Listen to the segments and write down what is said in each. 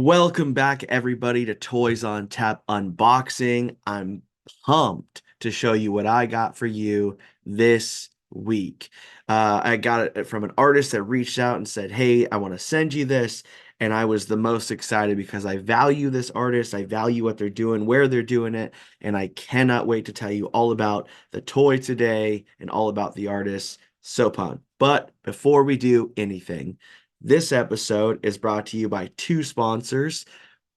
Welcome back, everybody, to Toys on Tap Unboxing. I'm pumped to show you what I got for you this week. I got it from an artist that reached out and said, "Hey, I want to send you this." And I was the most excited because I value this artist. I value what they're doing, where they're doing it. And I cannot wait to tell you all about the toy today and all about the artist. So pumped. But before we do anything, this episode is brought to you by two sponsors.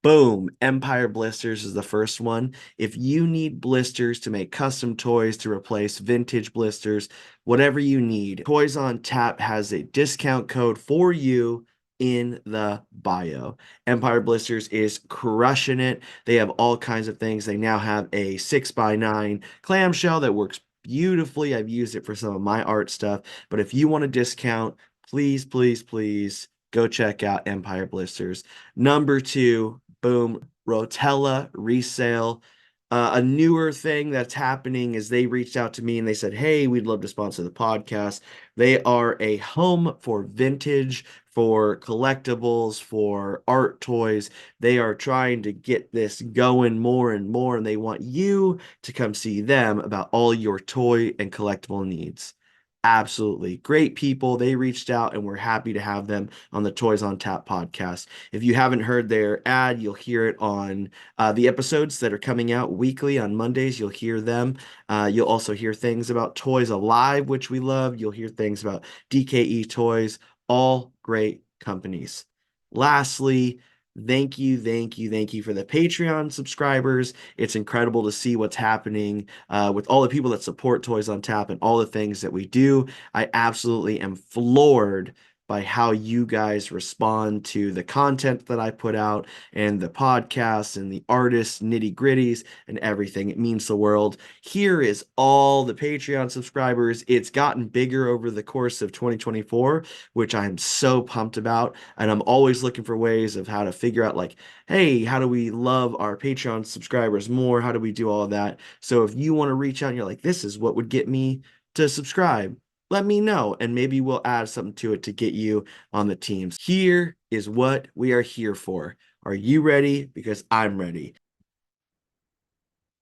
Boom, Empire Blisters is the first one. If you need blisters to make custom toys to replace vintage blisters, whatever you need, Toys on Tap has a discount code for you in the bio. Empire Blisters is crushing it. They have all kinds of things. They now have a 6x9 clamshell that works beautifully. I've used it for some of my art stuff. But if you want a discount, please, please, please go check out Empire Blisters. Number two, boom, Rotella resale. A newer thing that's happening is they reached out to me and they said, "Hey, we'd love to sponsor the podcast." They are a home for vintage, for collectibles, for art toys. They are trying to get this going more and more, and they want you to come see them about all your toy and collectible needs. Absolutely. Great people. They reached out and we're happy to have them on the Toys on Tap podcast. If you haven't heard their ad, you'll hear it on the episodes that are coming out weekly on Mondays. You'll hear them. You'll also hear things about Toys Alive, which we love. You'll hear things about DKE Toys, all great companies. Lastly, thank you, thank you, thank you for the Patreon subscribers. It's incredible to see what's happening with all the people that support Toys on Tap and all the things that we do. I absolutely am floored by how you guys respond to the content that I put out and the podcasts and the artists, nitty gritties, and everything. It means the world. Here is all the Patreon subscribers. It's gotten bigger over the course of 2024, which I'm so pumped about. And I'm always looking for ways of how to figure out, like, hey, how do we love our Patreon subscribers more? How do we do all of that? So if you want to reach out and you're like, this is what would get me to subscribe, let me know, and maybe we'll add something to it to get you on the teams. Here is what we are here for. Are you ready? Because I'm ready.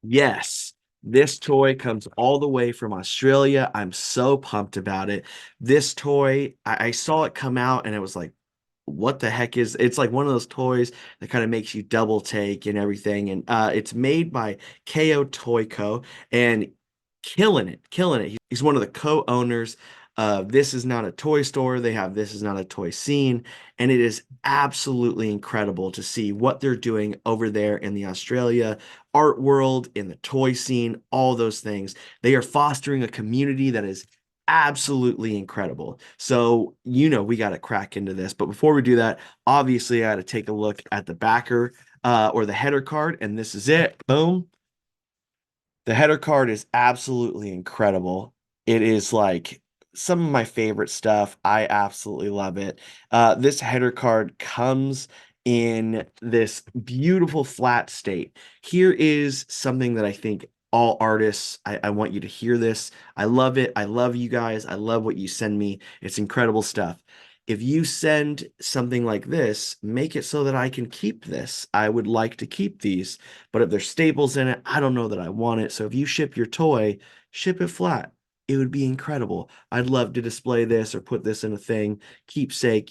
Yes, this toy comes all the way from Australia. I'm so pumped about it. This toy, I saw it come out and it was like, what the heck is it's like one of those toys that kind of makes you double take and everything. And it's made by Kayo Toy Co. and killing it, killing it. He's one of the co-owners of This Is Not a Toy Store. They have This Is Not a Toy Scene, and it is absolutely incredible to see what they're doing over there in the Australia art world, in the toy scene, all those things. They are fostering a community that is absolutely incredible. So, we got to crack into this. But before we do that, obviously, I got to take a look at the backer or the header card, and this is it. Boom. The header card is absolutely incredible. It is like some of my favorite stuff. I absolutely love it. This header card comes in this beautiful flat state. Here is something that I think all artists, I want you to hear this. I love it. I love you guys. I love what you send me. It's incredible stuff. If you send something like this, make it so that I can keep this. I would like to keep these, but if there's staples in it, I don't know that I want it. So if you ship your toy, ship it flat. It would be incredible. I'd love to display this or put this in a thing, keepsake.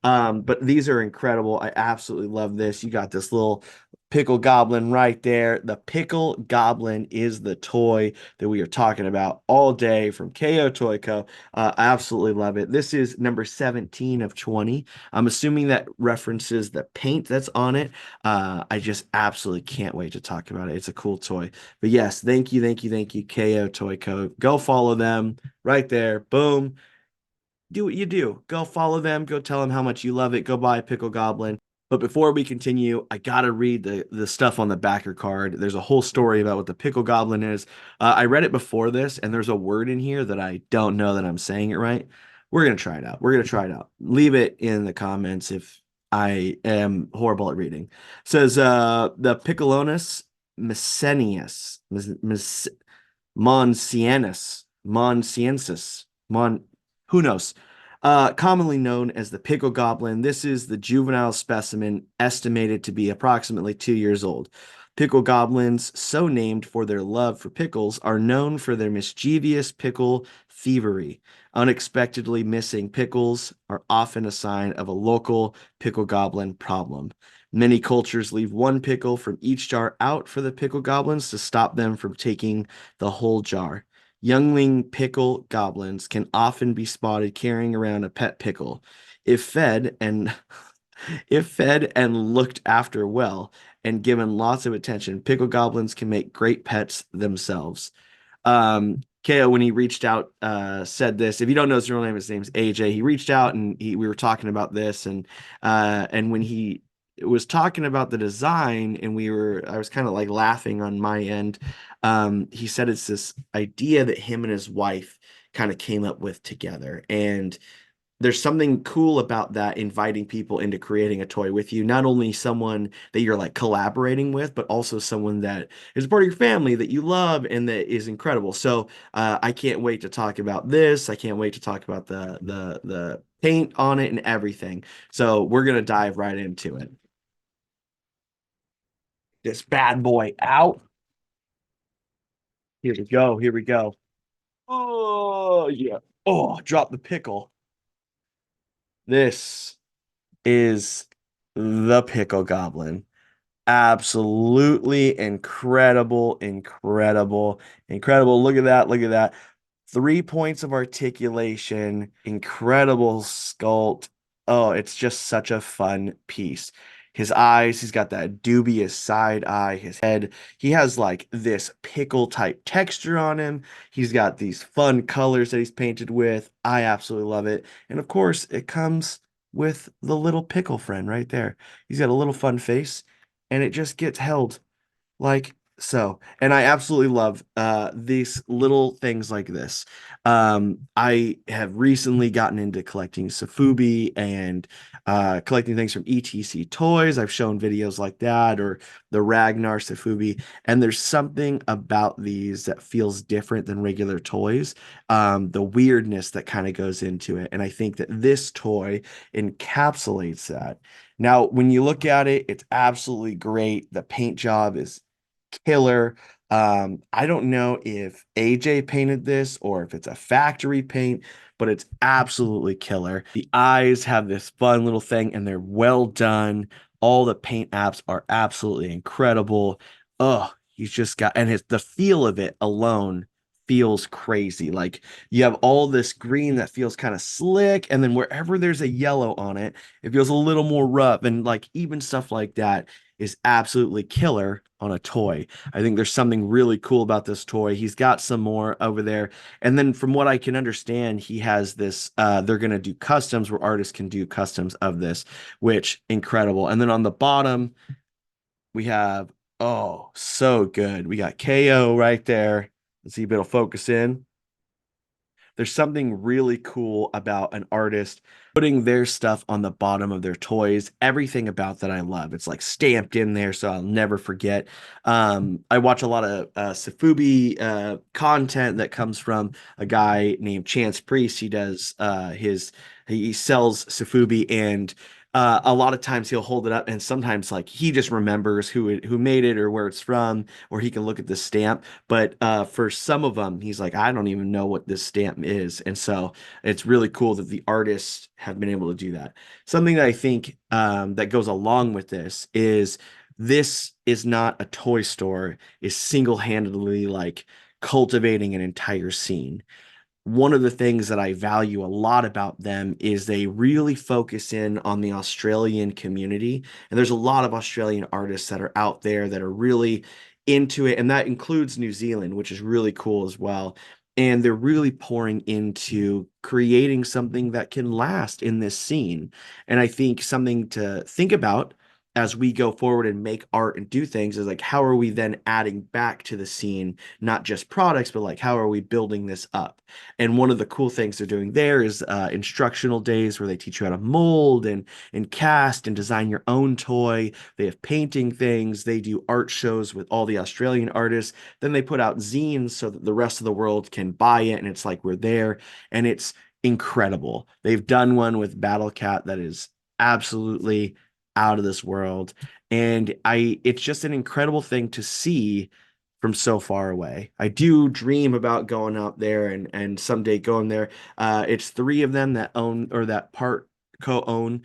But these are incredible. I absolutely love this. You got this little pickle goblin right there. The pickle goblin is the toy that we are talking about all day from Kayo Toy Co. I absolutely love it. This is number 17 of 20. I'm assuming that references the paint that's on it. I just absolutely can't wait to talk about it. It's a cool toy. But yes, thank you, thank you, thank you, Kayo Toy Co. Go follow them right there. Boom. Do what you do. Go follow them. Go tell them how much you love it. Go buy a pickle goblin. But before we continue, I gotta read the stuff on the backer card. There's a whole story about what the pickle goblin is. I read it before this, and there's a word in here that I don't know that I'm saying it right. We're gonna try it out. We're gonna try it out. Leave it in the comments if I am horrible at reading. It says the Piccolonus Messenius, Monsienus, Monsiensis, Mon, who knows? Commonly known as the pickle goblin. This is the juvenile specimen, estimated to be approximately 2 years old. Pickle goblins, so named for their love for pickles, are known for their mischievous pickle thievery. Unexpectedly missing pickles are often a sign of a local pickle goblin problem. Many cultures leave one pickle from each jar out for the pickle goblins to stop them from taking the whole jar. Youngling pickle goblins can often be spotted carrying around a pet pickle. If fed and if fed and looked after well and given lots of attention, pickle goblins can make great pets themselves. Kayo, when he reached out, said this. If you don't know his real name, his name's AJ. He reached out and we were talking about this, and when he was talking about the design, and I was kind of like laughing on my end. He said it's this idea that him and his wife kind of came up with together, and there's something cool about that, inviting people into creating a toy with you, not only someone that you're like collaborating with, but also someone that is part of your family that you love and that is incredible. So I can't wait to talk about this. I can't wait to talk about the paint on it and everything. So we're gonna dive right into it. This bad boy out. Here we go. Here we go. Oh yeah. Oh, drop the pickle. This is the pickle goblin. Absolutely incredible, incredible, incredible. Look at that. Look at that. 3 points of articulation, incredible sculpt. Oh, it's just such a fun piece. His eyes, he's got that dubious side eye. His head, he has like this pickle type texture on him. He's got these fun colors that he's painted with. I absolutely love it. And of course, it comes with the little pickle friend right there. He's got a little fun face, and it just gets held like so. And I absolutely love these little things like this. I have recently gotten into collecting Safubi and collecting things from ETC Toys. I've shown videos like that, or the Ragnar Safubi, and there's something about these that feels different than regular toys. The weirdness that kind of goes into it, and I think that this toy encapsulates that. Now, when you look at it, it's absolutely great. The paint job is killer. I don't know if AJ painted this or if it's a factory paint, but it's absolutely killer. The eyes have this fun little thing and they're well done. All the paint apps are absolutely incredible. Oh, he's just got, and the feel of it alone feels crazy. Like you have all this green that feels kind of slick, and then wherever there's a yellow on it, it feels a little more rough. And like even stuff like that is absolutely killer on a toy. I think there's something really cool about this toy. He's got some more over there. And then from what I can understand, he has this they're going to do customs where artists can do customs of this, which incredible. And then on the bottom, we have oh, so good. We got KO right there. Let's see if it'll focus in. There's something really cool about an artist putting their stuff on the bottom of their toys. Everything about that I love. It's like stamped in there, so I'll never forget. I watch a lot of Safubi content that comes from a guy named Chance Priest. He does he sells Safubi, and a lot of times he'll hold it up, and sometimes like he just remembers who made it or where it's from, or he can look at the stamp. But for some of them, he's like, I don't even know what this stamp is. And so it's really cool that the artists have been able to do that. Something that I think that goes along with this is not a toy store, is single-handedly like cultivating an entire scene. One of the things that I value a lot about them is they really focus in on the Australian community. And there's a lot of Australian artists that are out there that are really into it. And that includes New Zealand, which is really cool as well. And they're really pouring into creating something that can last in this scene. And I think something to think about as we go forward and make art and do things is like, how are we then adding back to the scene, not just products, but like, how are we building this up? And one of the cool things they're doing there is instructional days where they teach you how to mold and cast and design your own toy. They have painting things. They do art shows with all the Australian artists. Then they put out zines so that the rest of the world can buy it. And it's like we're there. And incredible. They've done one with Battle Cat that is absolutely out of this world. And it's just an incredible thing to see from so far away. I do dream about going out there and someday going there. It's three of them that own or that part co-own.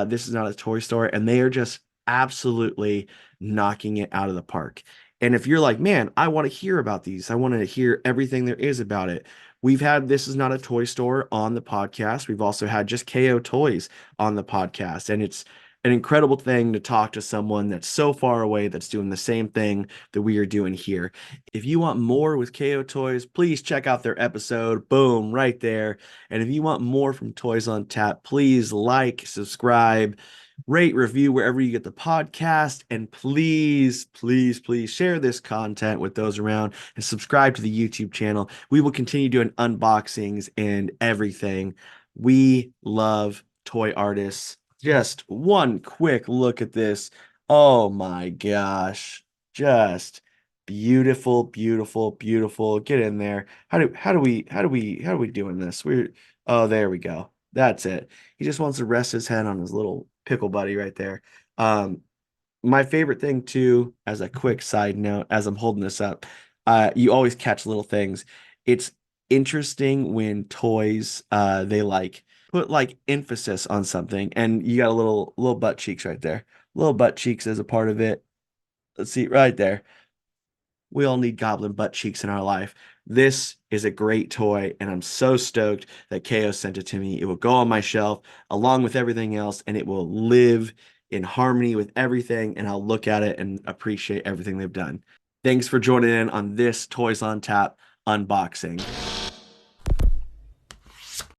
This is not a toy store, and they are just absolutely knocking it out of the park. And if you're like, man, I want to hear about these, I want to hear everything there is about it. We've had This Is Not a Toy Store on the podcast. We've also had just Kayo Toys on the podcast. And it's an incredible thing to talk to someone that's so far away that's doing the same thing that we are doing here. If you want more with Kayo Toys, please check out their episode. Boom, right there. And if you want more from Toys on Tap, please like, subscribe, rate, review wherever you get the podcast. And please, please, please share this content with those around and subscribe to the YouTube channel. We will continue doing unboxings and everything. We love toy artists. Just one quick look at this. Oh my gosh. Just beautiful, beautiful, beautiful. Get in there. How do we doing this? Oh, there we go. That's it. He just wants to rest his head on his little pickle buddy right there. Um, my favorite thing too, as a quick side note, as I'm holding this up, you always catch little things. It's interesting when toys they like put like emphasis on something, and you got a little butt cheeks right there. Little butt cheeks as a part of it. Let's see right there. We all need goblin butt cheeks in our life. This is a great toy, and I'm so stoked that KO sent it to me. It will go on my shelf along with everything else, and it will live in harmony with everything, and I'll look at it and appreciate everything they've done. Thanks for joining in on this Toys on Tap unboxing.